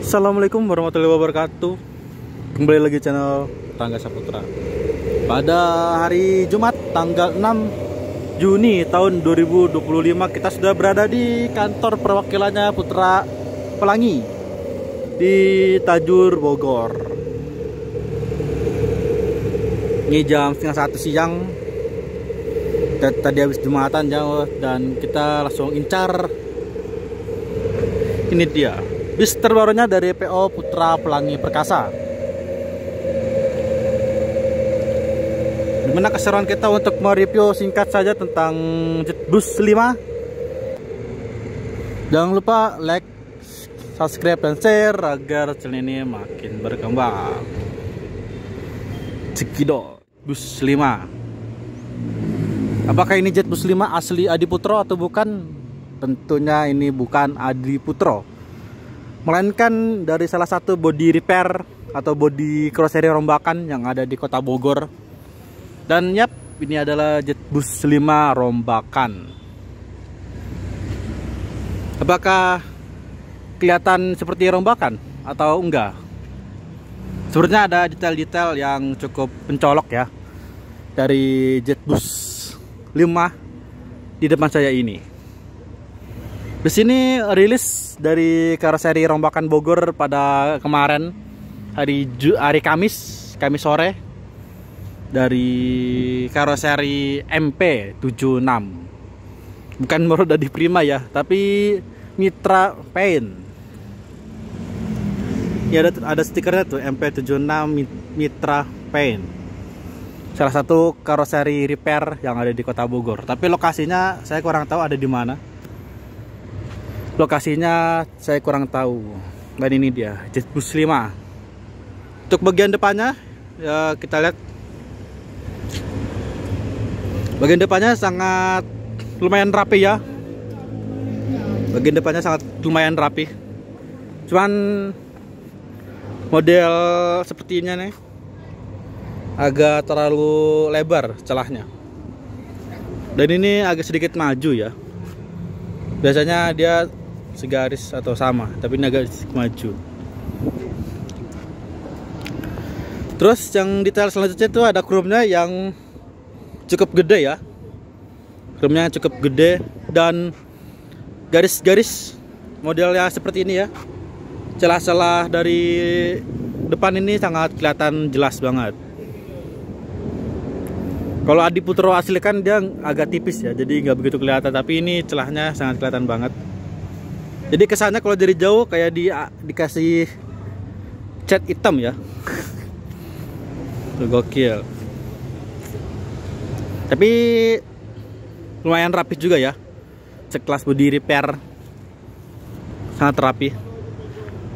Assalamualaikum warahmatullahi wabarakatuh. Kembali lagi channel Rangga Saputra. Pada hari Jumat tanggal 6 Juni tahun 2025 kita sudah berada di kantor perwakilannya Putra Pelangi di Tajur, Bogor. Ini jam setengah 1 siang. Tadi habis Jumatan jauh dan kita langsung incar. Ini dia bis terbarunya dari PO Putra Pelangi Perkasa. Dimana keseruan kita untuk mereview singkat saja tentang Jetbus 5. Jangan lupa like, subscribe, dan share agar channel ini makin berkembang. Cekidot Bus 5. Apakah ini Jetbus 5 asli Adiputro atau bukan? Tentunya ini bukan Adiputro, melainkan dari salah satu body repair atau body carrossery rombakan yang ada di kota Bogor. Dan yap, ini adalah Jetbus 5 rombakan. Apakah kelihatan seperti rombakan atau enggak? Sebenarnya ada detail-detail yang cukup mencolok ya dari Jetbus 5 di depan saya ini. Di sini rilis dari carrossery rombakan Bogor pada kemarin hari Kamis sore dari carrossery MP76. Bukan Maruda di Prima ya, tapi Mitra Paint. Ya ada stikernya tuh MP76 Mitra Paint. Salah satu carrossery repair yang ada di kota Bogor. Tapi lokasinya saya kurang tahu ada di mana. Lokasinya saya kurang tahu. Dan ini dia Jetbus 5. Untuk bagian depannya ya kita lihat. Bagian depannya sangat lumayan rapi ya. Bagian depannya sangat lumayan rapi. Cuman model sepertinya nih agak terlalu lebar celahnya. Dan ini agak sedikit maju ya. Biasanya dia segaris atau sama, tapi ini agak maju. Terus yang detail selanjutnya itu ada chrome-nya yang cukup gede ya. Chrome-nya cukup gede dan garis-garis modelnya seperti ini ya. Celah-celah dari depan ini sangat kelihatan jelas banget. Kalau Adiputro asli kan dia agak tipis ya, jadi nggak begitu kelihatan. Tapi ini celahnya sangat kelihatan banget. Jadi kesannya kalau dari jauh kayak dikasih cat hitam ya. Gokil. Tapi lumayan rapi juga ya. Sekelas body repair. Sangat rapi.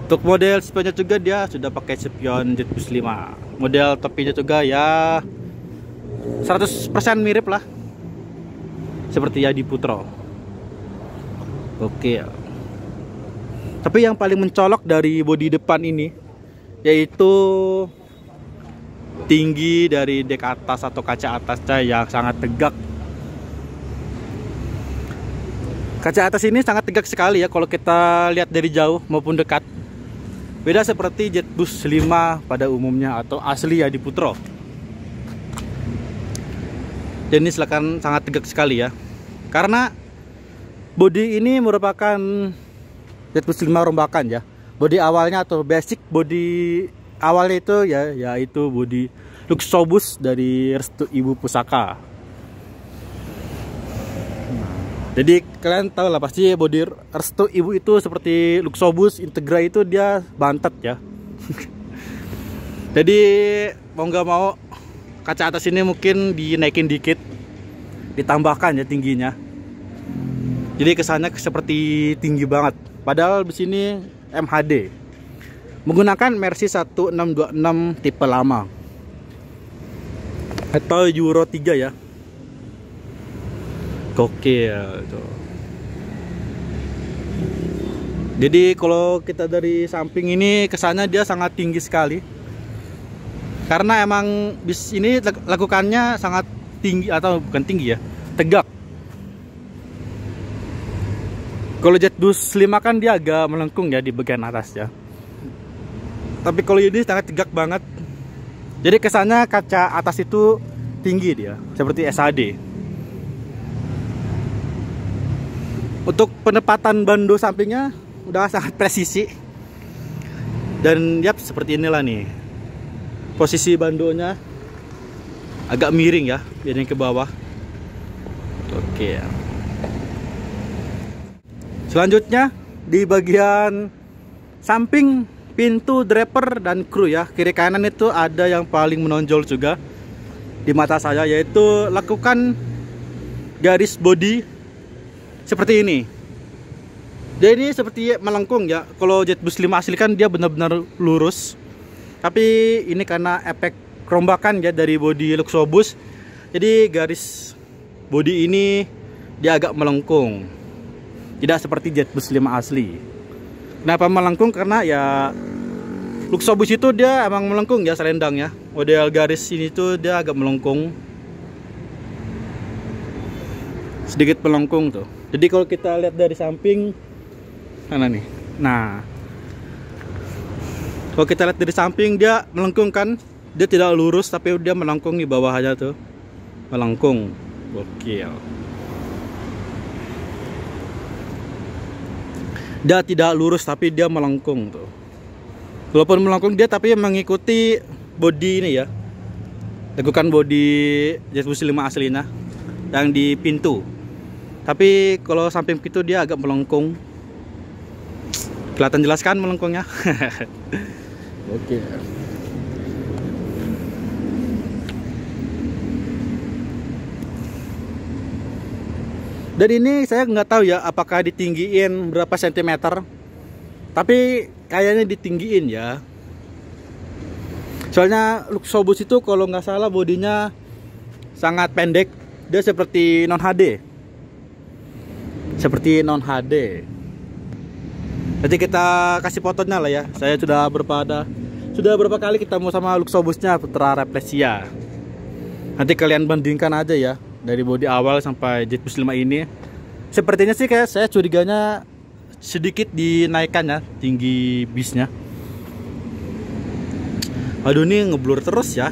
Untuk model spionnya juga dia sudah pakai spion Jetbus 5. Model topinya juga ya 100% mirip lah seperti Adiputro. Gokil. Tapi yang paling mencolok dari bodi depan ini yaitu tinggi dari dek atas atau kaca atasnya yang sangat tegak. Kaca atas ini sangat tegak sekali ya kalau kita lihat dari jauh maupun dekat. Beda seperti Jetbus 5 pada umumnya atau asli Adiputro. Dan ini silakan sangat tegak sekali ya. Karena bodi ini merupakan Jetbus 5 rombakan ya. Bodi awalnya atau basic bodi awalnya itu ya yaitu bodi Luxobus dari Restu Ibu Pusaka. Jadi kalian tahu lah pasti bodi Restu Ibu itu seperti Luxobus Integra itu dia bantet ya. Jadi mau nggak mau kaca atas ini mungkin dinaikin dikit, ditambahkan ya tingginya. Jadi kesannya seperti tinggi banget. Padahal di sini MHD menggunakan Mercy 1626 tipe lama atau Euro 3 ya. Gokil tuh. Jadi kalau kita dari samping ini kesannya dia sangat tinggi sekali. Karena emang bis ini lakukannya sangat tinggi atau bukan tinggi ya, tegak. Kalau Jetbus 5 kan dia agak melengkung ya di bagian atas ya. Tapi kalau ini sangat tegak banget. Jadi kesannya kaca atas itu tinggi dia, seperti SAD. Untuk penempatan bando sampingnya udah sangat presisi. Dan yap, seperti inilah nih. Posisi bandonya agak miring ya, miring ke bawah. Oke. Selanjutnya di bagian samping pintu driver dan kru ya, kiri kanan itu ada yang paling menonjol juga di mata saya, yaitu lakukan garis bodi seperti ini. Dia ini seperti melengkung ya. Kalau Jetbus 5 asli kan dia benar-benar lurus. Tapi ini karena efek kerombakan ya dari bodi Luxobus. Jadi garis bodi ini dia agak melengkung. Tidak seperti Jetbus 5 asli. Kenapa melengkung? Karena ya Luxobus itu dia emang melengkung ya selendang ya. Model garis ini tuh dia agak melengkung. Sedikit melengkung tuh. Jadi kalau kita lihat dari samping mana nih? Nah, kalau kita lihat dari samping dia melengkung kan? Dia tidak lurus tapi dia melengkung di bawahnya tuh. Melengkung. Gokil. Dia tidak lurus tapi dia melengkung tuh. Walaupun melengkung dia tapi mengikuti bodi ini ya. Lakukan bodi Jetbus 5 aslinya yang di pintu. Tapi kalau samping pintu dia agak melengkung. Kelihatan jelas kan melengkungnya. Oke. Dan ini saya nggak tahu ya apakah ditinggiin berapa sentimeter. Tapi kayaknya ditinggiin ya. Soalnya Luxobus itu kalau nggak salah bodinya sangat pendek. Dia seperti non HD. Seperti non HD. Nanti kita kasih fotonya lah ya. Saya sudah berapa kali ketemu sama Luxobusnya Putra Rafflesia. Nanti kalian bandingkan aja ya dari bodi awal sampai Jetbus 5 ini. Sepertinya sih kayak saya curiganya sedikit dinaikkan ya tinggi bisnya. Aduh, ini ngeblur terus ya.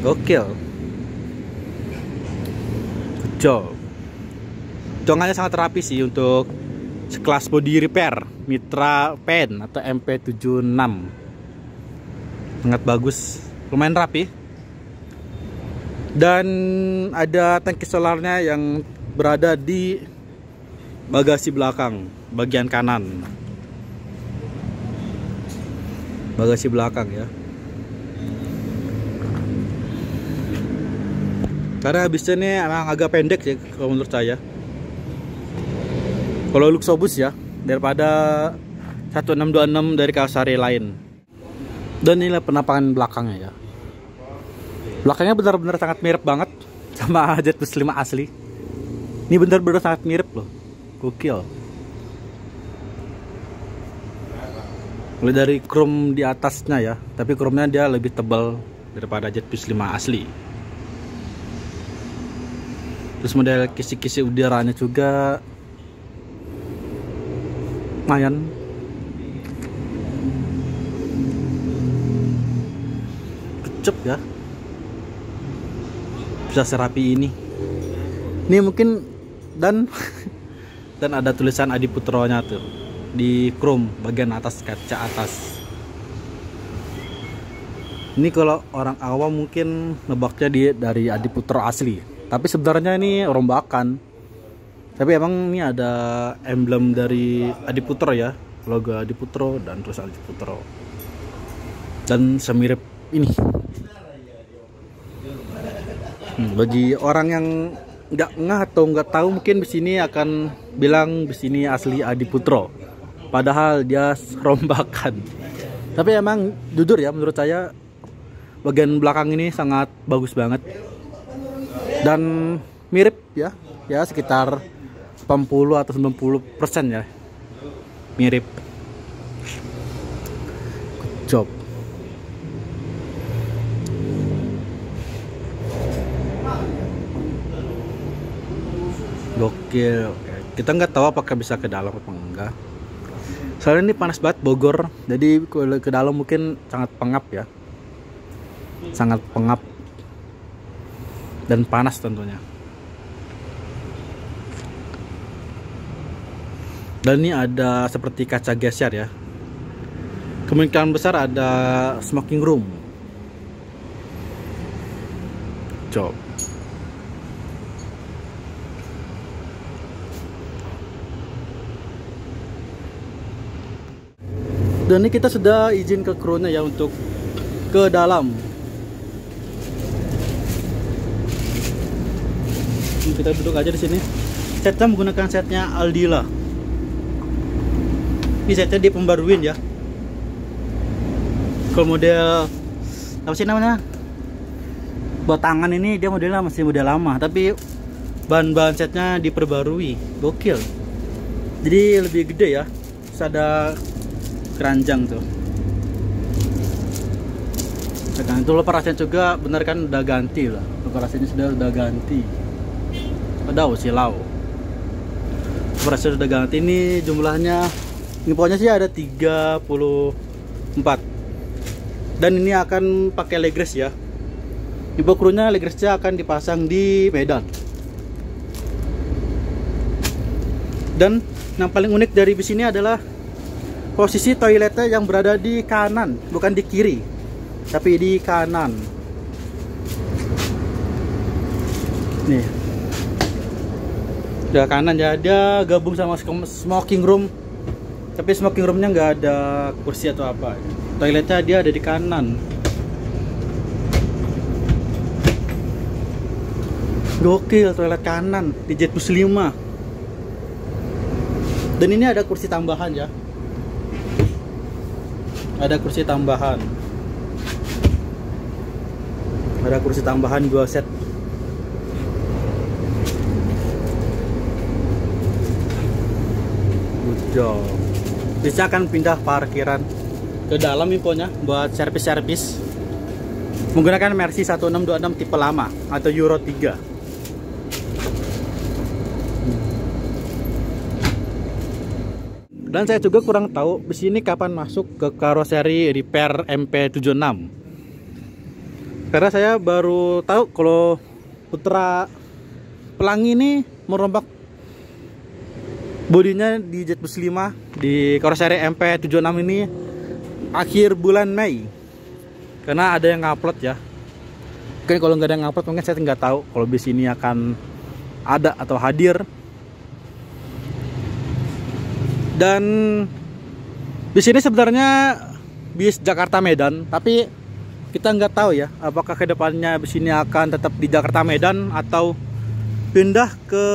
Gokil. Job. Hitungannya sangat rapi sih untuk sekelas body repair Mitra Pen atau MP76. Sangat bagus, lumayan rapi. Dan ada tangki solarnya yang berada di bagasi belakang bagian kanan. Bagasi belakang ya. Karena bisnya ini emang agak pendek sih kalau menurut saya. Kalau Luxobus ya, daripada 1626 dari Kawasaki lain. Dan inilah penampakan belakangnya ya. Belakangnya benar-benar sangat mirip banget sama Jetbus 5 asli. Ini benar-benar sangat mirip loh. Gokil. Mulai dari chrome di atasnya ya, tapi chrome-nya dia lebih tebal daripada Jetbus 5 asli. Terus model kisi-kisi udaranya juga lumayan. Kecep ya. Bisa serapi ini. Ini mungkin dan ada tulisan Adiputronya tuh di chrome bagian atas kaca atas. Ini kalau orang awam mungkin nebaknya dari Adiputro asli. Tapi sebenarnya ini rombakan. Tapi emang ini ada emblem dari Adiputro ya, logo Adiputro dan terus Adiputro. Dan semirip ini. Bagi orang yang nggak ngeh atau nggak tahu mungkin di sini akan bilang di sini asli Adiputro. Padahal dia rombakan. Tapi emang jujur ya menurut saya bagian belakang ini sangat bagus banget. Dan mirip ya sekitar 80 atau 90% ya mirip. Good job. Gokil. Kita nggak tahu apakah bisa ke dalam atau enggak. Soalnya ini panas banget Bogor, jadi ke dalam mungkin sangat pengap ya, sangat pengap dan panas tentunya. Dan ini ada seperti kaca geser ya. Kemungkinan besar ada smoking room. Coba. Dan ini kita sudah izin ke krunya ya untuk ke dalam. Kita duduk aja di sini. Setnya menggunakan setnya Aldila. Ini setnya di pembaruin ya. Kalau model apa sih namanya? Buat tangan ini dia modelnya masih model lama, tapi bahan-bahan setnya diperbarui. Gokil. Jadi lebih gede ya. Terus ada keranjang tuh. Nah, itu loperasinya juga benar kan udah ganti lah. Loperasinya sudah ganti. Ada silau. Loperasinya sudah ganti. Ini jumlahnya, infonya sih ada 34. Dan ini akan pakai legress ya. Info krunya legressnya akan dipasang di Medan. Dan yang paling unik dari bis ini adalah posisi toiletnya yang berada di kanan, bukan di kiri, tapi di kanan. Nih, udah kanan ya, dia gabung sama smoking room, tapi smoking roomnya nggak ada kursi atau apa. Toiletnya dia ada di kanan. Gokil, toilet kanan di Jetbus 5. Dan ini ada kursi tambahan ya. Ada kursi tambahan. Ada kursi tambahan 2 set. Good job. Bisa akan pindah parkiran ke dalam infonya buat servis-servis. Menggunakan Mercy 1626 tipe lama atau Euro 3. Dan saya juga kurang tahu bis ini kapan masuk ke karoseri repair MP76. Karena saya baru tahu kalau Putra Pelangi ini merombak bodinya di Jetbus 5 di karoseri MP76 ini akhir bulan Mei. Karena ada yang ngupload ya. Mungkin kalau nggak ada yang ngupload mungkin saya nggak tahu kalau bis ini akan ada atau hadir. Dan bis ini sebenarnya bis Jakarta Medan, tapi kita nggak tahu ya apakah kedepannya bis ini akan tetap di Jakarta Medan atau pindah ke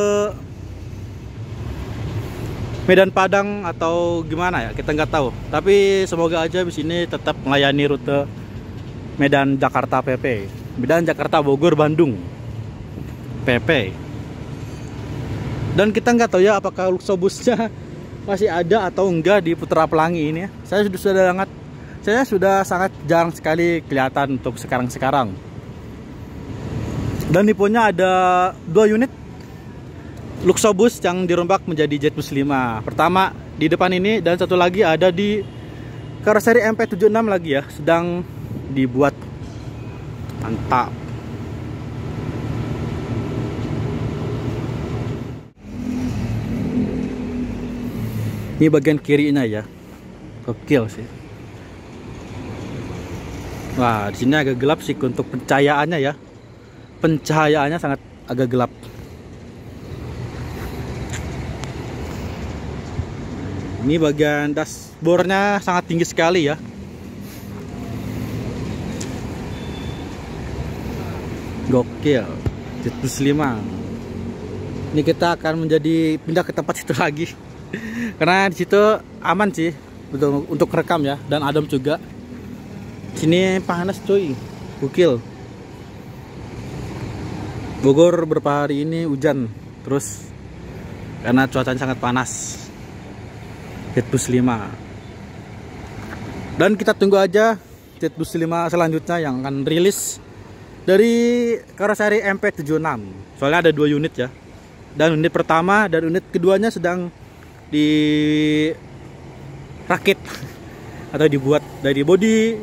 Medan Padang atau gimana ya, kita nggak tahu. Tapi semoga aja bis ini tetap melayani rute Medan Jakarta PP, Medan Jakarta Bogor Bandung PP. Dan kita nggak tahu ya apakah Luxobusnya masih ada atau enggak di Putra Pelangi ini ya. Saya sudah sangat jarang sekali kelihatan untuk sekarang. Dan tiponya ada 2 unit Luxobus yang dirombak menjadi Jetbus 5. Pertama di depan ini, dan satu lagi ada di karoseri MP76 lagi ya, sedang dibuat. Mantap. Ini bagian kirinya ya, gokil sih. Wah, di sini agak gelap sih untuk pencahayaannya ya. Pencahayaannya sangat agak gelap. Ini bagian dashboardnya sangat tinggi sekali ya. Gokil, Jetbus 5. Ini kita akan pindah ke tempat itu lagi. Karena di situ aman sih untuk rekam ya, dan adem juga. Sini panas cuy, gokil. Bogor beberapa hari ini hujan terus karena cuacanya sangat panas. Jetbus 5. Dan kita tunggu aja Jetbus 5 selanjutnya yang akan rilis dari karoseri MP76. Soalnya ada 2 unit ya. Dan unit pertama dan unit keduanya sedang rakit atau dibuat dari bodi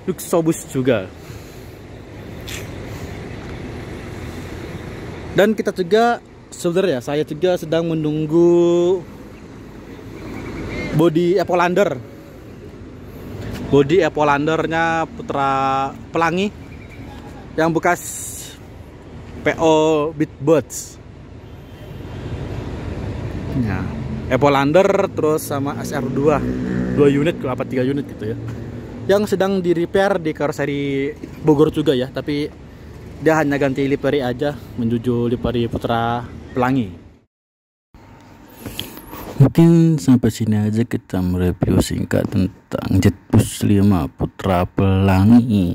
Luxobus juga. Dan kita juga saudara ya, saya juga sedang menunggu bodi Epolander. Bodi Epolandernya Putra Pelangi yang bekas PO Beatbots. Ya, Epolander terus sama SR2 2 unit apa 3 unit gitu ya. Yang sedang di repair di karoseri Bogor juga ya, tapi dia hanya ganti livery aja menuju livery Putra Pelangi. Mungkin sampai sini aja kita mereview singkat tentang Jetbus 5 Putra Pelangi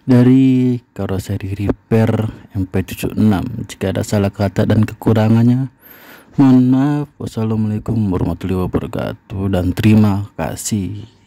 dari karoseri repair MP76. Jika ada salah kata dan kekurangannya, mohon maaf. Wassalamualaikum warahmatullahi wabarakatuh dan terima kasih.